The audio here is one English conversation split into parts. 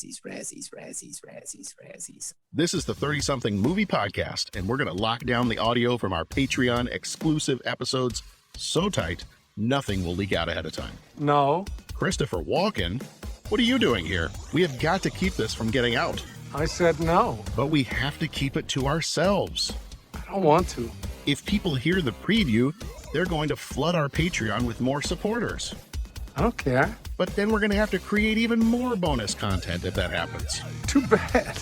Razzies. This is the 30-something movie podcast, and we're going to lock down the audio from our Patreon exclusive episodes so tight, nothing will leak out ahead of time. No. Christopher Walken, what are you doing here? We have got to keep this from getting out. I said no. But we have to keep it to ourselves. I don't want to. If people hear the preview, they're going to flood our Patreon with more supporters. I don't care. But then we're going to have to create even more bonus content if that happens. Too bad.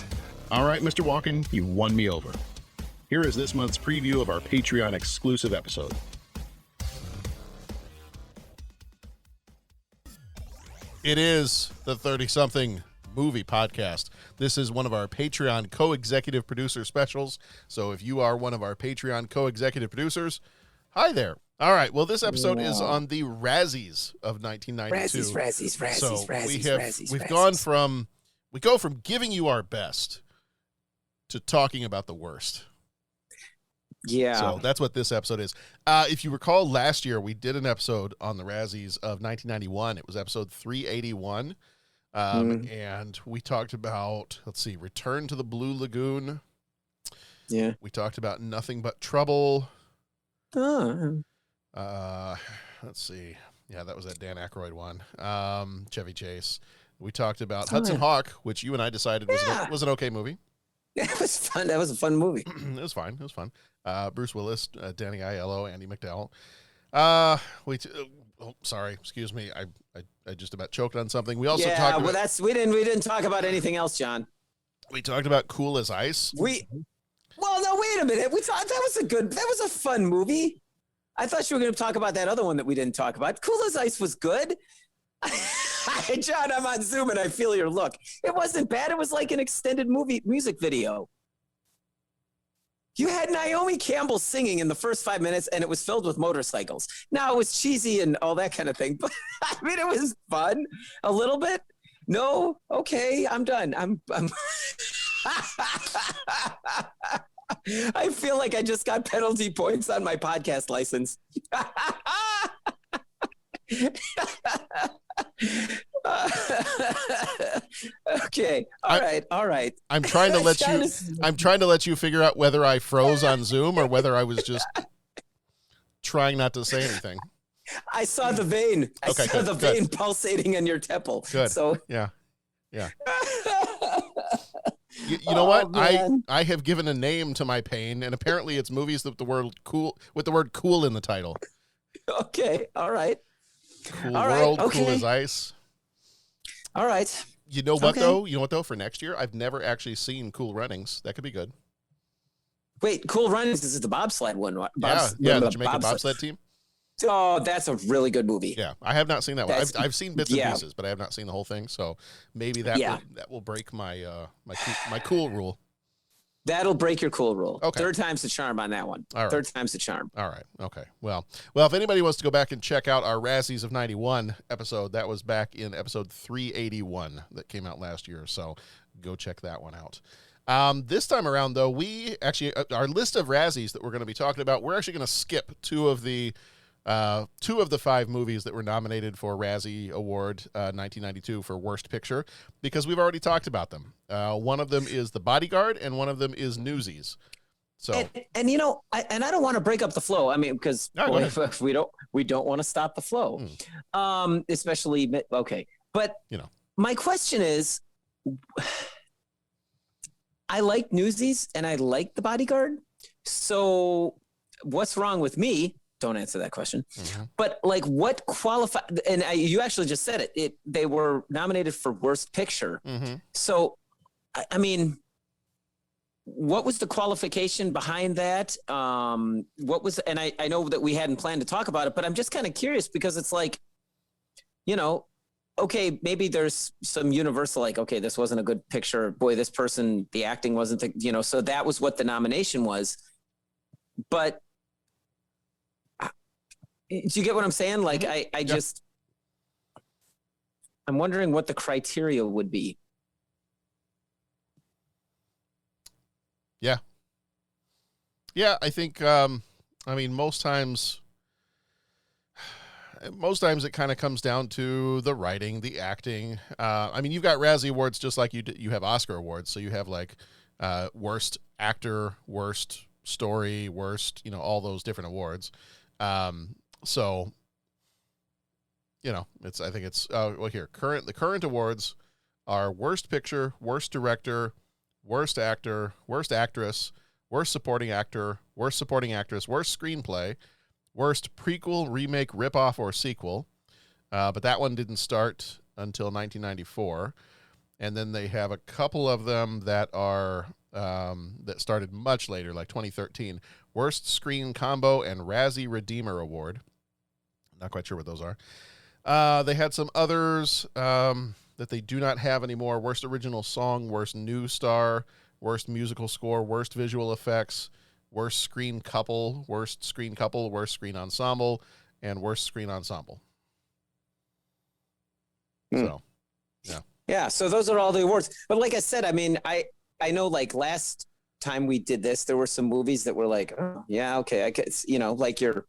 All right, Mr. Walken, you won me over. Here is this month's preview of our Patreon exclusive episode. It is the 30-something movie podcast. This is one of our Patreon co-executive producer specials. So if you are one of our Patreon co-executive producers, hi there. All right. Well, this episode is on the Razzies of 1992. Razzies. We go from giving you our best to talking about the worst. Yeah. So that's what this episode is. If you recall, last year we did an episode on the Razzies of 1991. It was episode 381. And we talked about, Return to the Blue Lagoon. Yeah. We talked about Nothing But Trouble. Let's see. Yeah, that was that Dan Aykroyd one. Chevy Chase. We talked about Hudson Hawk, which you and I decided was an okay movie. Yeah, it was fun. That was a fun movie. It was fine. Bruce Willis, Danny Aiello, Andy McDowell. Sorry, excuse me. I just about choked on something. We also talked about... we didn't talk about anything else, John. We talked about Cool as Ice. No, wait a minute. That was a fun movie. I thought you were going to talk about that other one that we didn't talk about. Cool as Ice was good. John, I'm on Zoom and I feel your look. It wasn't bad. It was like an extended music video. You had Naomi Campbell singing in the first 5 minutes and it was filled with motorcycles. Now it was cheesy and all that kind of thing, but I mean, it was fun a little bit. No. Okay. I'm done. I'm I feel like I just got penalty points on my podcast license. Okay. All right. I'm trying to let you figure out whether I froze on Zoom or whether I was just trying not to say anything. I saw the vein. I saw the vein pulsating in your temple. Good. So yeah. You know what? Man. I have given a name to my pain, and apparently it's movies with the word cool in the title. Okay. All right. Cool all World, right. Okay. Cool as Ice. All right. You know what, though? You know what, though? For next year, I've never actually seen Cool Runnings. That could be good. Wait, Cool Runnings is the bobsled one, right? The Jamaican bobsled team. Oh, that's a really good movie. Yeah, I have not seen that one. I've seen bits and pieces, but I have not seen the whole thing. So maybe that will break my my cool rule. That'll break your cool rule. Okay. Third time's the charm on that one. All right. Third time's the charm. All right. Okay. Well, if anybody wants to go back and check out our Razzies of 91 episode, that was back in episode 381 that came out last year. So go check that one out. This time around, though, we actually, our list of Razzies that we're going to be talking about, we're actually going to skip two of the 5 movies that were nominated for Razzie Award 1992 for Worst Picture, because we've already talked about them. One of them is The Bodyguard, and one of them is Newsies. So, and you know, I don't want to break up the flow. I mean, because if we don't want to stop the flow, especially okay. But you know, my question is, I like Newsies and I like The Bodyguard. So, what's wrong with me? Don't answer that question. Mm-hmm. But like, what qualified? And you actually just said it. They were nominated for Worst Picture. Mm-hmm. So, I mean, what was the qualification behind that? What was? And I know that we hadn't planned to talk about it, but I'm just kind of curious because it's like, you know, okay, maybe there's some universal like, okay, this wasn't a good picture. Boy, this person, the acting wasn't, so that was what the nomination was. But do you get what I'm saying? Like, I'm wondering what the criteria would be. Yeah. Yeah, I think, most times, most times it kind of comes down to the writing, the acting. I mean, you've got Razzie Awards just like you have Oscar Awards. So you have like worst actor, worst story, worst, all those different awards. So, I think it's, here, the current awards are worst picture, worst director, worst actor, worst actress, worst supporting actor, worst supporting actress, worst screenplay, worst prequel, remake, ripoff, or sequel. But that one didn't start until 1994. And then they have a couple of them that are that started much later, like 2013. Worst Screen Combo and Razzie Redeemer Award. Not quite sure what those are. They had some others that they do not have anymore. Worst Original Song, Worst New Star, Worst Musical Score, Worst Visual Effects, Worst Screen Couple, Worst Screen Couple, Worst Screen Ensemble, and Worst Screen Ensemble. So, yeah. Yeah, so those are all the awards. But like I said, I mean, I know like last time we did this, there were some movies that were like, oh, yeah, okay, I guess, like your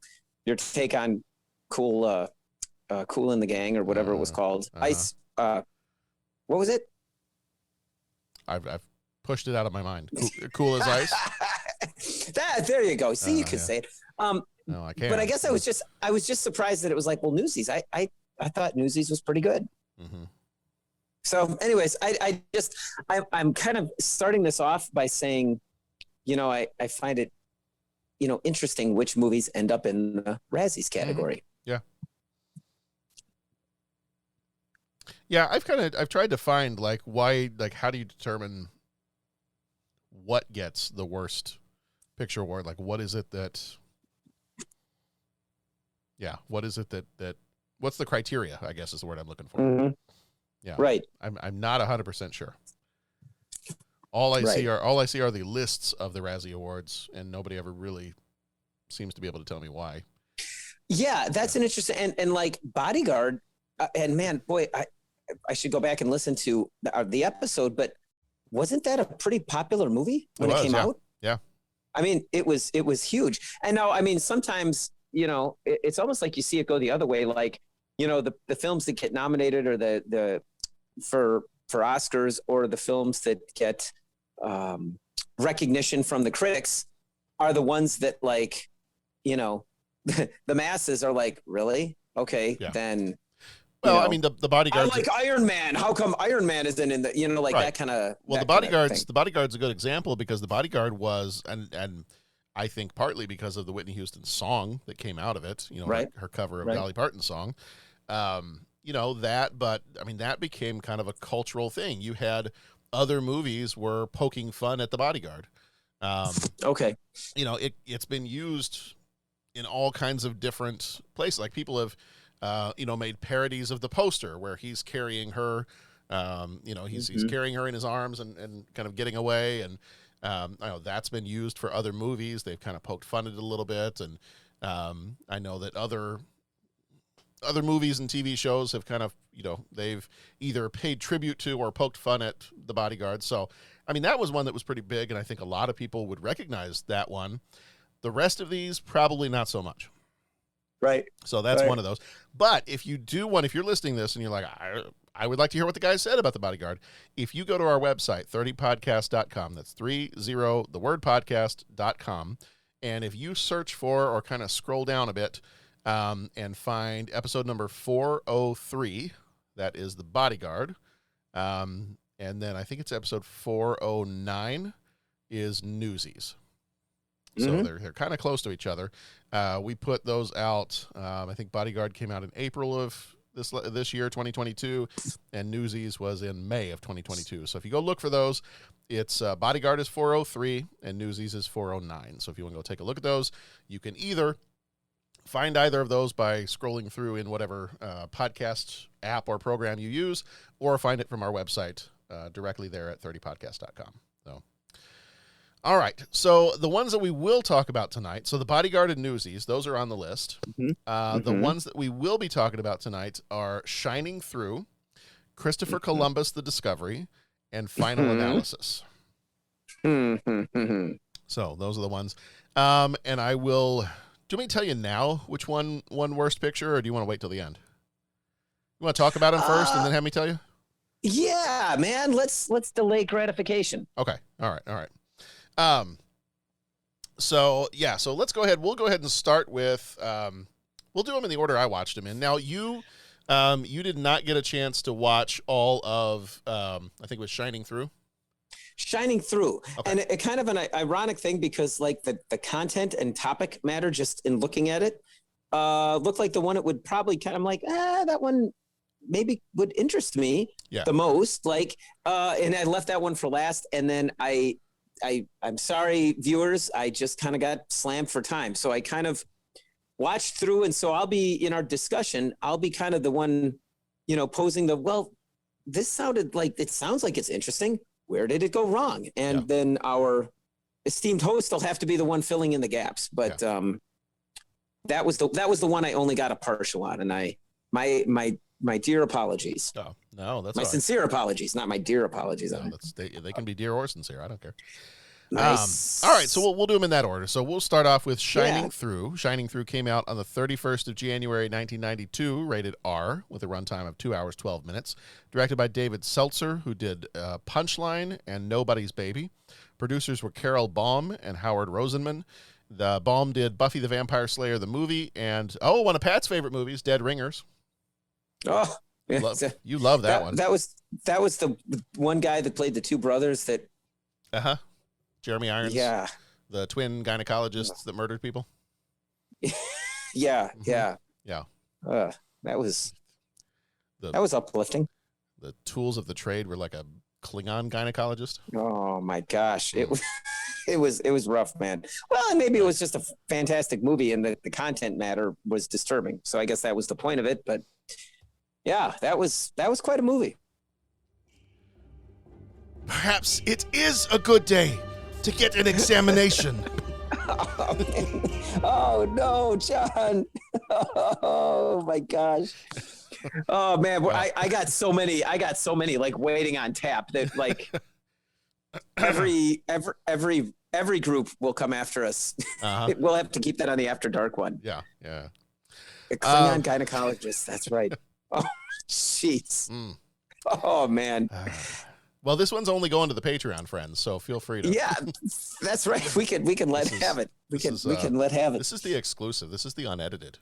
take on Cool in the Gang or whatever it was called. Ice. What was it? I've pushed it out of my mind. Cool as Ice. There you go. See, you can say it. No, I can't. But I guess I was just surprised that it was like, well, Newsies. I thought Newsies was pretty good. Mm-hmm. So, anyways, I'm kind of starting this off by saying, I find it, interesting which movies end up in the Razzies category. Mm-hmm. Yeah, I've tried to find like why, like how do you determine what gets the worst picture award? Like what is it that what's the criteria, I guess is the word I'm looking for. Mm-hmm. Yeah. Right. I'm not 100% sure. All I see are the lists of the Razzie Awards, and nobody ever really seems to be able to tell me why. Yeah, that's an interesting and like Bodyguard, and man, boy, I should go back and listen to the episode, but wasn't that a pretty popular movie when it came out? Yeah. I mean, it was huge. And now, I mean, sometimes, it's almost like you see it go the other way. Like, the films that get nominated or the for Oscars, or the films that get recognition from the critics are the ones that, like, the masses are like, really? Okay, then. Well, I mean, the Bodyguard. I like Iron Man. How come Iron Man isn't in the, like right. that kind of. Well, the Bodyguard's a good example because the Bodyguard was, and I think partly because of the Whitney Houston song that came out of it, right. her cover of Dolly Parton's song, but I mean, that became kind of a cultural thing. You had other movies were poking fun at the Bodyguard. Okay. It's been used in all kinds of different places. Like people have, made parodies of the poster where he's carrying her, he's carrying her in his arms and kind of getting away. And, I know that's been used for other movies. They've kind of poked fun at it a little bit. And, I know that other movies and TV shows have kind of, they've either paid tribute to or poked fun at the Bodyguard. So, I mean, that was one that was pretty big. And I think a lot of people would recognize that one. The rest of these, probably not so much. Right. So that's one of those. But if you're listening to this and you're like, I would like to hear what the guy said about the Bodyguard. If you go to our website, 30podcast.com, that's 30thewordpodcast.com. And if you search for or kind of scroll down a bit and find episode number 403, that is the Bodyguard. And then I think it's episode 409 is Newsies. So they're kind of close to each other. We put those out. I think Bodyguard came out in April of this year, 2022, and Newsies was in May of 2022. So if you go look for those, it's Bodyguard is 403 and Newsies is 409. So if you want to go take a look at those, you can either find either of those by scrolling through in whatever podcast app or program you use, or find it from our website directly there at 30podcast.com. So. All right, so the ones that we will talk about tonight, so the Bodyguard and Newsies, those are on the list. The ones that we will be talking about tonight are Shining Through, Christopher Columbus, The Discovery, and Final Analysis. So those are the ones. And I will you want me to tell you now which one won Worst Picture, or do you want to wait till the end? You want to talk about them first and then have me tell you? Yeah, man. Let's delay gratification. Okay. All right. So let's go ahead. We'll go ahead and start with. We'll do them in the order I watched them in. Now you did not get a chance to watch all of. I think it was Shining Through. Shining Through, Okay. and it kind of an ironic thing because like the content and topic matter just in looking at it looked like the one it would probably kind of like that one maybe would interest me the most, like and I left that one for last, and then I'm sorry viewers, I just kind of got slammed for time, so I kind of watched through, and so I'll be in our discussion, I'll be kind of the one posing this sounded like, it sounds like it's interesting, where did it go wrong? And then our esteemed host will have to be the one filling in the gaps. But that was the one I only got a partial on, and my dear apologies. Oh no, that's my sincere apologies, not my dear apologies. No, they can be dear or sincere. I don't care. Nice. All right, so we'll do them in that order. So we'll start off with Shining Through. Shining Through came out on the 31st of January, 1992, rated R, with a runtime of 2 hours, 12 minutes. Directed by David Seltzer, who did Punchline and Nobody's Baby. Producers were Carol Baum and Howard Rosenman. The Baum did Buffy the Vampire Slayer, the movie, and one of Pat's favorite movies, Dead Ringers. Oh, you love that one. That was the one guy that played the two brothers that. Jeremy Irons. Yeah. The twin gynecologists that murdered people. Yeah. Yeah. That was uplifting. The tools of the trade were like a Klingon gynecologist. Oh my gosh. It was rough, man. Well, and maybe it was just a fantastic movie and the content matter was disturbing. So I guess that was the point of it. But yeah, that was quite a movie. Perhaps it is a good day to get an examination. Oh no, John. Oh my gosh. Oh man, I got so many like waiting on tap that like every group will come after us. We'll have to keep that on the After Dark one. Yeah. The Klingon gynecologist, that's right. Oh jeez. Oh man. Well, this one's only going to the Patreon friends, so feel free to. Yeah, that's right. We can let have it. We can let have it. This is the exclusive. This is the unedited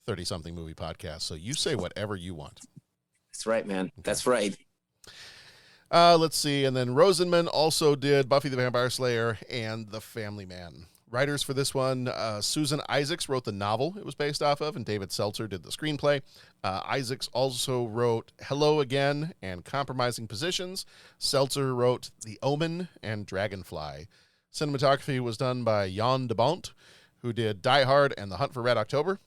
30-something movie podcast. So you say whatever you want. That's right, man. Okay. That's right. Let's see. And then Rosenman also did Buffy the Vampire Slayer and The Family Man. Writers for this one, Susan Isaacs wrote the novel it was based off of, and David Seltzer did the screenplay. Isaacs also wrote Hello Again and Compromising Positions. Seltzer wrote The Omen and Dragonfly. Cinematography was done by Jan de Bont, who did Die Hard and The Hunt for Red October.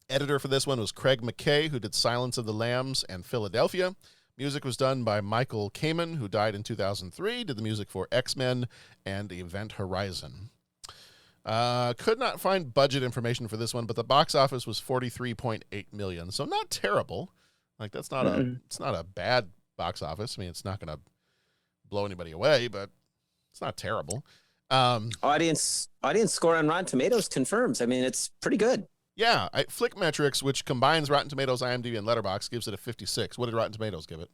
Editor for this one was Craig McKay, who did Silence of the Lambs and Philadelphia. Music was done by Michael Kamen, who died in 2003, did the music for X-Men and Event Horizon. Could not find budget information for this one, but the box office was $43.8 million, so not terrible. Like that's not it's not a bad box office. I mean, it's not going to blow anybody away, but it's not terrible. Audience score on Rotten Tomatoes confirms. I mean, it's pretty good. Yeah, Flickmetrics, which combines Rotten Tomatoes, IMDb, and Letterboxd, gives it a 56. What did Rotten Tomatoes give it?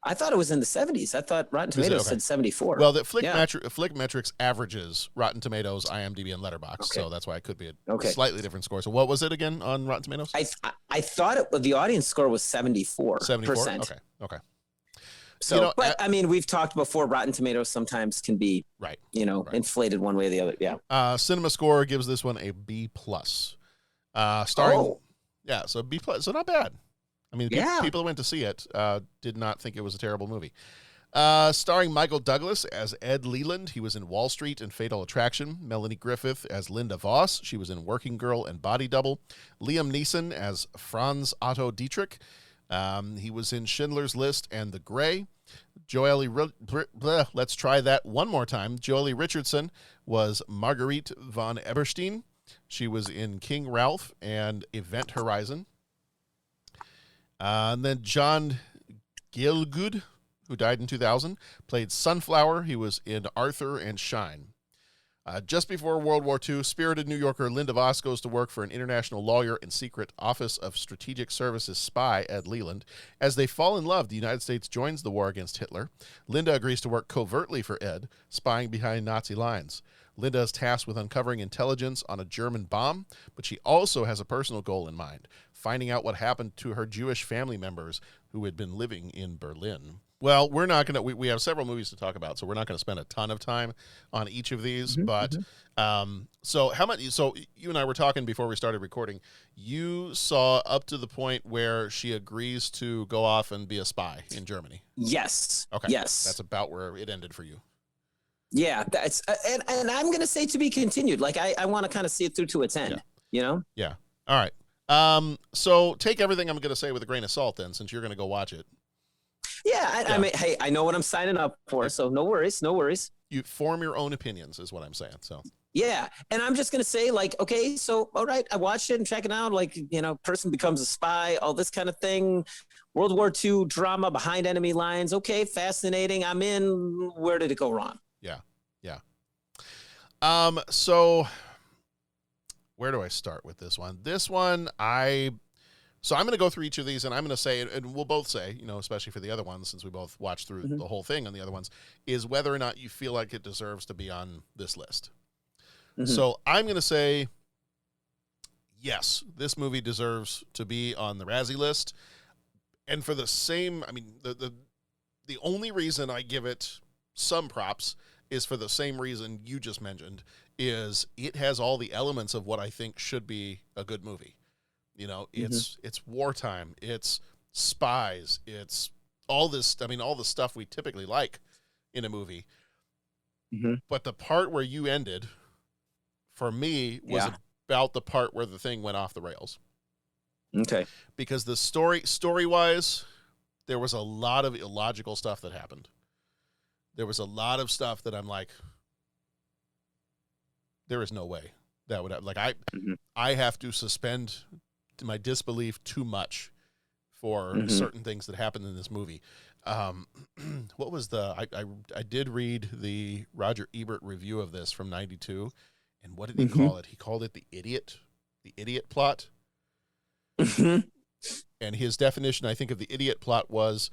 I thought it was in the 70s. I thought Rotten Tomatoes said 74. Well, Flickmetrics averages Rotten Tomatoes, IMDb, and Letterboxd, so that's why it could be a slightly different score. So what was it again on Rotten Tomatoes? I thought the audience score was 74%. 74? Okay. So, I mean, we've talked before, Rotten Tomatoes sometimes can be, inflated one way or the other. Yeah. Cinema Score gives this one a B+. Starring, so B+, so not bad. I mean, people who went to see it did not think it was a terrible movie. Starring Michael Douglas as Ed Leland. He was in Wall Street and Fatal Attraction. Melanie Griffith as Linda Voss. She was in Working Girl and Body Double. Liam Neeson as Franz Otto Dietrich. He was in Schindler's List and The Grey. Let's try that one more time. Joely Richardson was Marguerite von Eberstein. She was in King Ralph and Event Horizon. And then John Gielgud, who died in 2000, played Sunflower. He was in Arthur and Shine. Just before World War II, spirited New Yorker Linda Voss goes to work for an international lawyer and secret Office of Strategic Services spy, Ed Leland. As they fall in love, the United States joins the war against Hitler. Linda agrees to work covertly for Ed, spying behind Nazi lines. Linda is tasked with uncovering intelligence on a German bomb, but she also has a personal goal in mind, finding out what happened to her Jewish family members who had been living in Berlin. Well, we're not going to, we have several movies to talk about, so we're not going to spend a ton of time on each of these, but, so you and I were talking before we started recording, you saw up to the point where she agrees to go off and be a spy in Germany. Yes. Okay. Yes. That's about where it ended for you. Yeah, that's and I'm going to say to be continued. Like I want to kind of see it through to its end, you know? Yeah. All right. So take everything I'm going to say with a grain of salt then, since you're going to go watch it. Yeah, I mean, hey, I know what I'm signing up for, so no worries, no worries. You form your own opinions is what I'm saying. So yeah, and I'm just gonna say, like, okay, so all right, I watched it and check it out. Like, you know, person becomes a spy, all this kind of thing. World War II drama behind enemy lines. Okay, fascinating. I'm in. Where did it go wrong? Yeah, yeah. So where do I start with this one? This one, So I'm going to go through each of these, and I'm going to say, and we'll both say, you know, especially for the other ones, since we both watched through the whole thing on the other ones, is whether or not you feel like it deserves to be on this list. So I'm going to say, yes, this movie deserves to be on the Razzie list. And for the same, I mean, the only reason I give it some props is for the same reason you just mentioned, is it has all the elements of what I think should be a good movie. You know, it's wartime, it's spies, it's all this, I mean, all the stuff we typically like in a movie. But the part where you ended, for me, was about the part where the thing went off the rails. Okay. Because the story-wise, there was a lot of illogical stuff that happened. There was a lot of stuff that I'm like, there is no way that would happen. Like, I have to suspend my disbelief too much for certain things that happened in this movie. What was I did read the Roger Ebert review of this from 92, and what did he call it? He called it the idiot plot. And his definition, I think, of the idiot plot was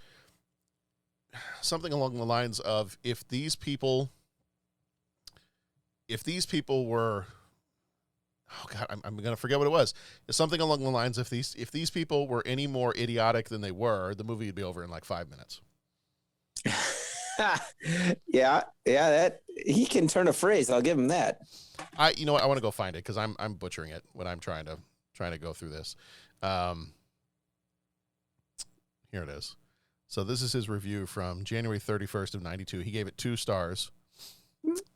something along the lines of, if these people were, oh God, I'm going to forget what it was. It's something along the lines of, if these people were any more idiotic than they were, the movie would be over in like 5 minutes. yeah, that he can turn a phrase. I'll give him that. You know what? I want to go find it because I'm butchering it when I'm trying to go through this. Here it is. So this is his review from January 31st of 92. He gave it 2 stars,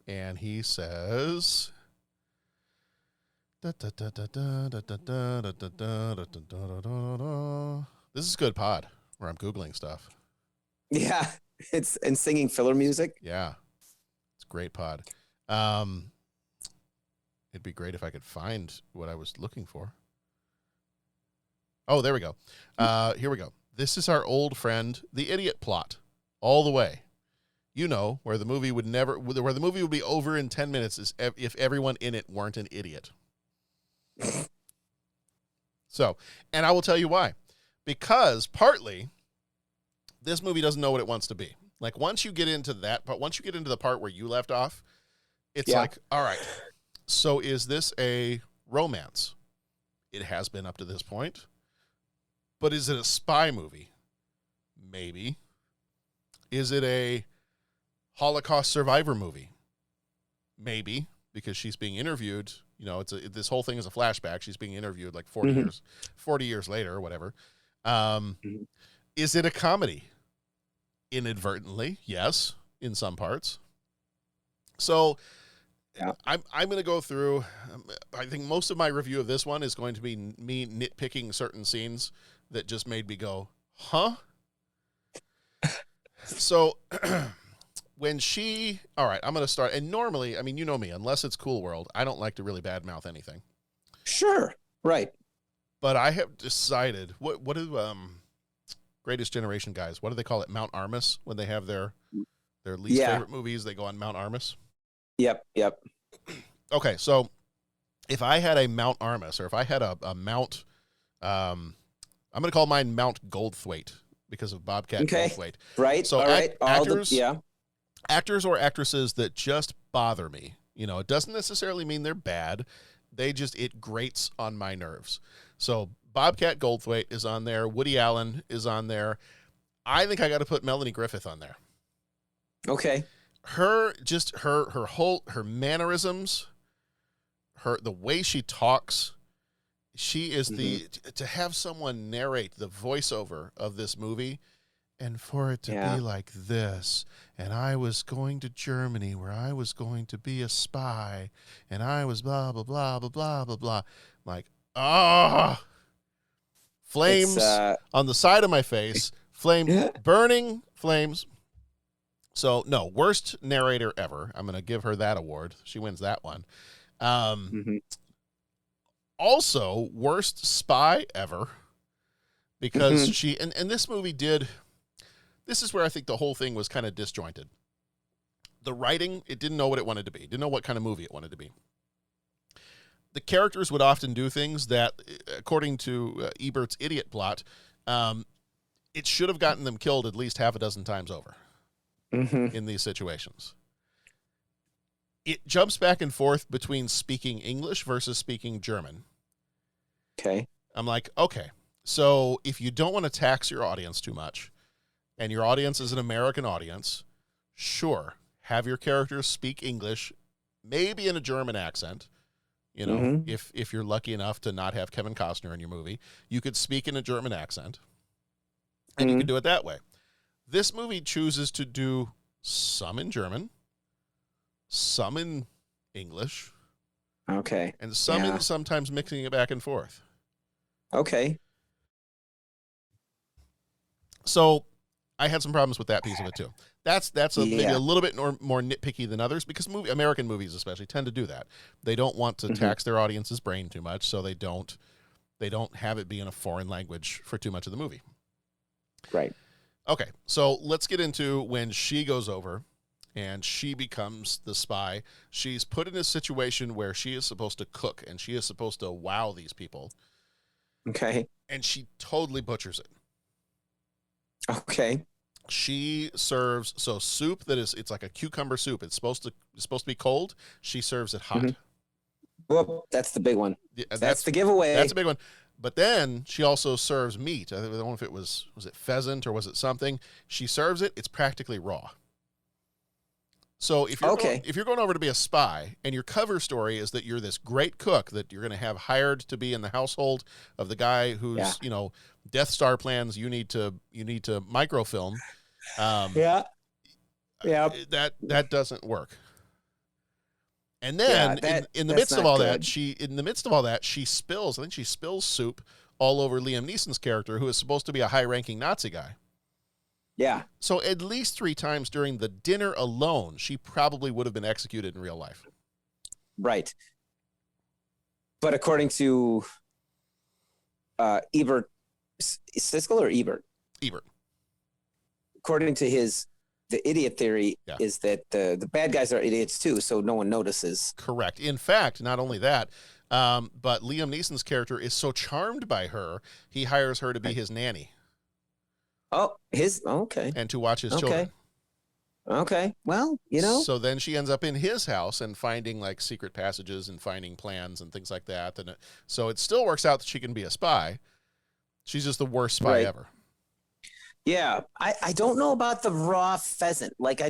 and he says, this is good pod where I'm Googling stuff. Yeah, and singing filler music. Yeah, it's great pod. It'd be great if I could find what I was looking for. Oh, there we go. Here we go. This is our old friend, the idiot plot, all the way. You know, where the movie would be over in 10 minutes is if everyone in it weren't an idiot. So, and I will tell you why. Because partly, this movie doesn't know what it wants to be. Like, once you get into that, but once you get into the part where you left off, it's like, all right, so is this a romance? It has been up to this point. But is it a spy movie? Maybe. Is it a Holocaust survivor movie? Maybe, because she's being interviewed. You know, this whole thing is a flashback. She's being interviewed like 40 years later or whatever. Is it a comedy? Inadvertently, yes, in some parts. So I'm going to go through. I think most of my review of this one is going to be me nitpicking certain scenes that just made me go, huh? So when all right, I'm going to start. And normally, I mean, you know me, unless it's Cool World, I don't like to really badmouth anything. Sure. Right. But I have decided, what do Greatest Generation guys, what do they call it? Mount Armus, when they have their least favorite movies, they go on Mount Armus. Yep. Okay, so if I had a Mount Armus, or if I had a Mount, I'm going to call mine Mount Goldthwait because of Bobcat Okay. Goldthwait. Right. So All right. actors or actresses that just bother me. It doesn't necessarily mean they're bad. It grates on my nerves. So Bobcat Goldthwait is on there. Woody Allen is on there. I think I got to put Melanie Griffith on there. Okay. Her mannerisms, the way she talks, she is to have someone narrate the voiceover of this movie, and for it to be like this, and I was going to Germany where I was going to be a spy, and I was blah blah blah blah blah blah blah, like flames on the side of my face, burning flames. So no, worst narrator ever. I'm going to give her that award. She wins that one. Also, worst spy ever, because she and this movie this is where I think the whole thing was kind of disjointed. The writing, it didn't know what it wanted to be. It didn't know what kind of movie it wanted to be. The characters would often do things that, according to Ebert's idiot plot, it should have gotten them killed at least half a dozen times over in these situations. It jumps back and forth between speaking English versus speaking German. Okay. I'm like, okay, so if you don't want to tax your audience too much, and your audience is an American audience, sure, have your characters speak English, maybe in a German accent. If you're lucky enough to not have Kevin Costner in your movie, you could speak in a German accent, and you could do it that way. This movie chooses to do some in German, some in English, okay, and some in sometimes mixing it back and forth. Okay. So I had some problems with that piece of it too. That's maybe a little bit more nitpicky than others, because American movies especially tend to do that. They don't want to tax their audience's brain too much, so they don't have it be in a foreign language for too much of the movie. Right. Okay, so let's get into when she goes over and she becomes the spy. She's put in a situation where she is supposed to cook, and she is supposed to wow these people. Okay. And she totally butchers it. Okay. She serves soup it's like a cucumber soup. It's supposed to be cold. She serves it hot. Well, that's the big one. Yeah, that's the giveaway. That's a big one. But then she also serves meat. I don't know if it was it pheasant or was it something. She serves it. It's practically raw. So if you're going over to be a spy, and your cover story is that you're this great cook that you're going to have hired to be in the household of the guy who's Death Star plans you need to microfilm. That doesn't work. And then in the midst of all that, she spills soup all over Liam Neeson's character, who is supposed to be a high-ranking Nazi guy. Yeah. So at least 3 times during the dinner alone, she probably would have been executed in real life. Right. But according to Ebert, Siskel or Ebert? Ebert. According to the idiot theory is that the bad guys are idiots too, so no one notices. Correct. In fact, not only that, but Liam Neeson's character is so charmed by her, he hires her to be his nanny. Oh, okay. And to watch his children. Okay. Well, So then she ends up in his house and finding like secret passages and finding plans and things like that. And so it still works out that she can be a spy. She's just the worst spy ever. Yeah. I don't know about the raw pheasant. Like,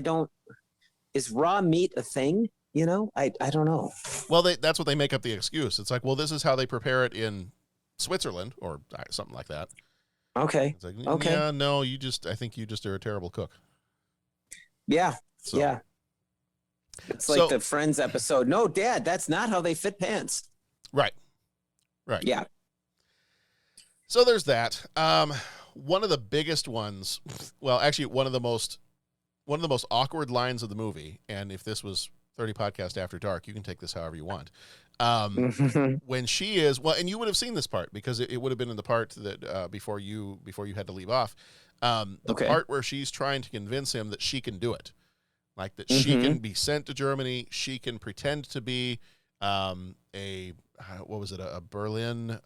is raw meat a thing? I don't know. Well, that's what they make up the excuse. It's like, well, this is how they prepare it in Switzerland or something like that. Okay. It's like, okay. Yeah, no, I think you just are a terrible cook. Yeah. So. Yeah. It's like the Friends episode. No, Dad, that's not how they fit pants. Right. Yeah. So there's that. One of the biggest ones, well, actually one of the most awkward lines of the movie, and if this was 30 Podcast After Dark, you can take this however you want. When she is, well, and you would have seen this part because it would have been in the part that before you had to leave off. The part where she's trying to convince him that she can do it. like that she can be sent to Germany. She can pretend to be a Berlin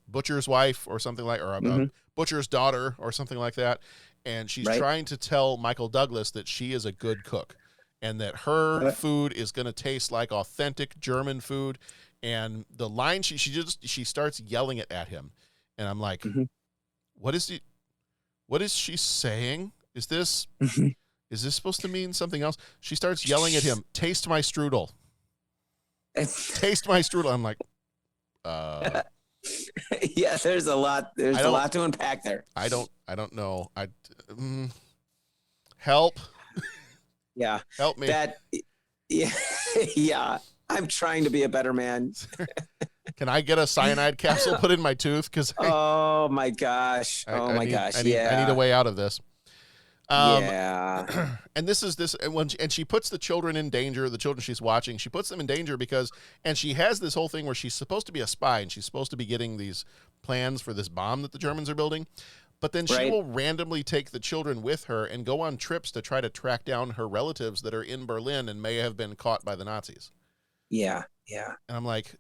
butcher's wife or something like, or a butcher's daughter or something like that. And she's trying to tell Michael Douglas that she is a good cook and that her food is going to taste like authentic German food. And the line she starts yelling it at him, and I'm like, what is she saying? Is this supposed to mean something else? She starts yelling at him, "Taste my strudel." Taste my strudel. I'm like, yeah, there's a lot to unpack there. I don't know. Help. Yeah. Help me. Yeah. I'm trying to be a better man. Can I get a cyanide capsule put in my tooth? Oh my gosh. I need a way out of this. Yeah. And she puts the children in danger, the children she's watching, she puts them in danger and she has this whole thing where she's supposed to be a spy and she's supposed to be getting these plans for this bomb that the Germans are building. But then she will randomly take the children with her and go on trips to try to track down her relatives that are in Berlin and may have been caught by the Nazis. Yeah. Yeah. And I'm like,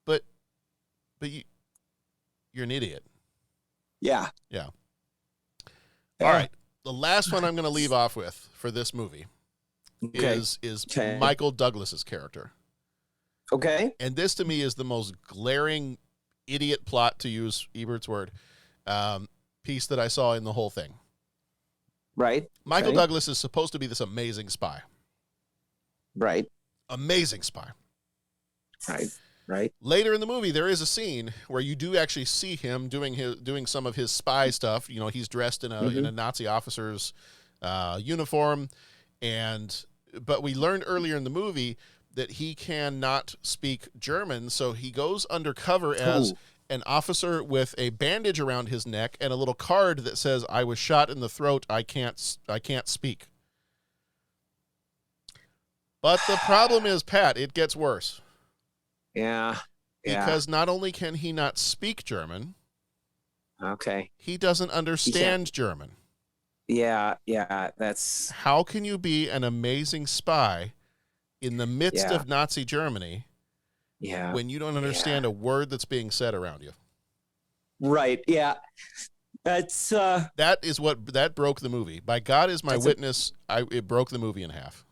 but you're an idiot. Yeah. Yeah. All right. The last one I'm going to leave off with for this movie is Michael Douglas's character. Okay. And this to me is the most glaring idiot plot, to use Ebert's word, piece that I saw in the whole thing. Right. Michael Douglas is supposed to be this amazing spy. Right. Amazing spy. Right. Later in the movie, there is a scene where you do actually see him doing some of his spy stuff. You know, he's dressed in a Nazi officer's uniform, but we learned earlier in the movie that he cannot speak German, so he goes undercover as an officer with a bandage around his neck and a little card that says, "I was shot in the throat. I can't speak." But the problem is, Pat, it gets worse. Yeah. Because not only can he not speak German, he doesn't understand German. Yeah, that's... How can you be an amazing spy in the midst of Nazi Germany when you don't understand a word that's being said around you? Right, yeah. That's... That broke the movie. By God is my witness, it broke the movie in half.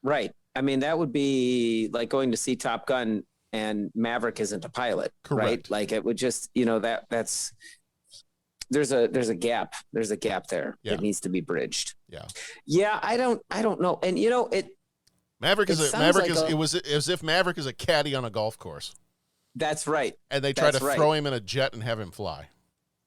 Right. I mean, that would be like going to see Top Gun and Maverick isn't a pilot. Correct. Right? Like it would just, that's... There's a gap. There's a gap there that needs to be bridged. Yeah. Yeah, I don't know. And Maverick is as if Maverick is a caddy on a golf course. That's right. And they try to throw him in a jet and have him fly.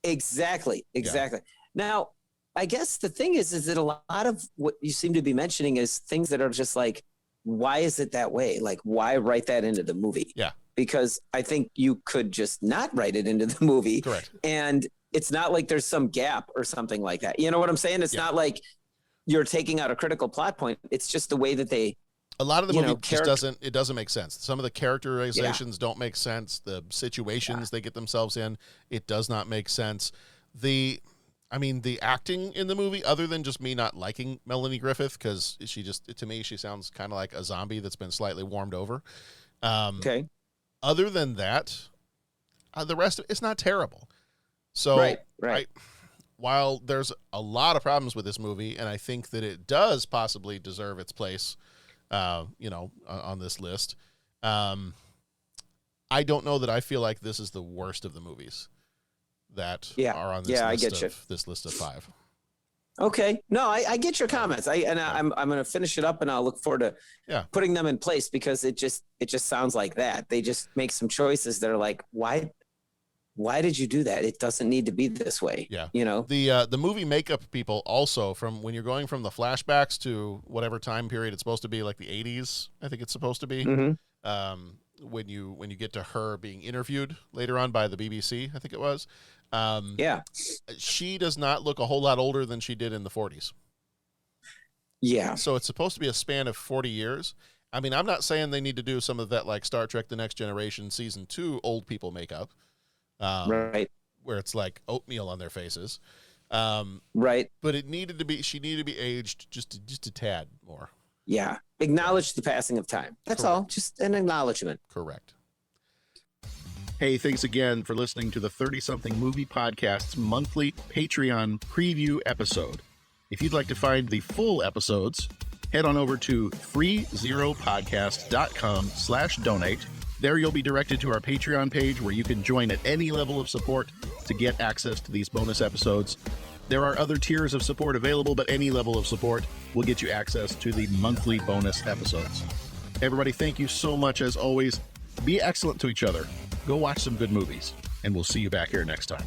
Exactly. Yeah. Now, I guess the thing is that a lot of what you seem to be mentioning is things that are just like, why is it that way? Like, why write that into the movie? Yeah. Because I think you could just not write it into the movie. Correct. And it's not like there's some gap or something like that. You know what I'm saying? It's not like you're taking out a critical plot point. It's just the way that they... A lot of the movie just doesn't make sense. Some of the characterizations don't make sense. The situations they get themselves in, it does not make sense. The acting in the movie, other than just me not liking Melanie Griffith, because to me, she sounds kind of like a zombie that's been slightly warmed over. Other than that, the rest of it's not terrible. So, right. While there's a lot of problems with this movie, and I think that it does possibly deserve its place, on this list, I don't know that I feel like this is the worst of the movies that are on this list of 5. Okay. No, I get your comments. I'm going to finish it up and I'll look forward to putting them in place, because it just sounds like that. They just make some choices that are like, why did you do that? It doesn't need to be this way. Yeah. The movie makeup people also, from when you're going from the flashbacks to whatever time period it's supposed to be, like the 80s, I think it's supposed to be. When you get to her being interviewed later on by the BBC, I think it was. She does not look a whole lot older than she did in the 40s. Yeah. So it's supposed to be a span of 40 years. I mean, I'm not saying they need to do some of that, like Star Trek: The Next Generation season 2 old people makeup. Right. Where it's like oatmeal on their faces. Right. But she needed to be aged just a tad more. Yeah. Acknowledge the passing of time. That's all. Just an acknowledgement. Correct. Hey, thanks again for listening to the 30-something Movie Podcast's monthly Patreon preview episode. If you'd like to find the full episodes, head on over to freezeropodcast.com/donate. There you'll be directed to our Patreon page where you can join at any level of support to get access to these bonus episodes. There are other tiers of support available, but any level of support will get you access to the monthly bonus episodes. Everybody, thank you so much as always. Be excellent to each other. Go watch some good movies, and we'll see you back here next time.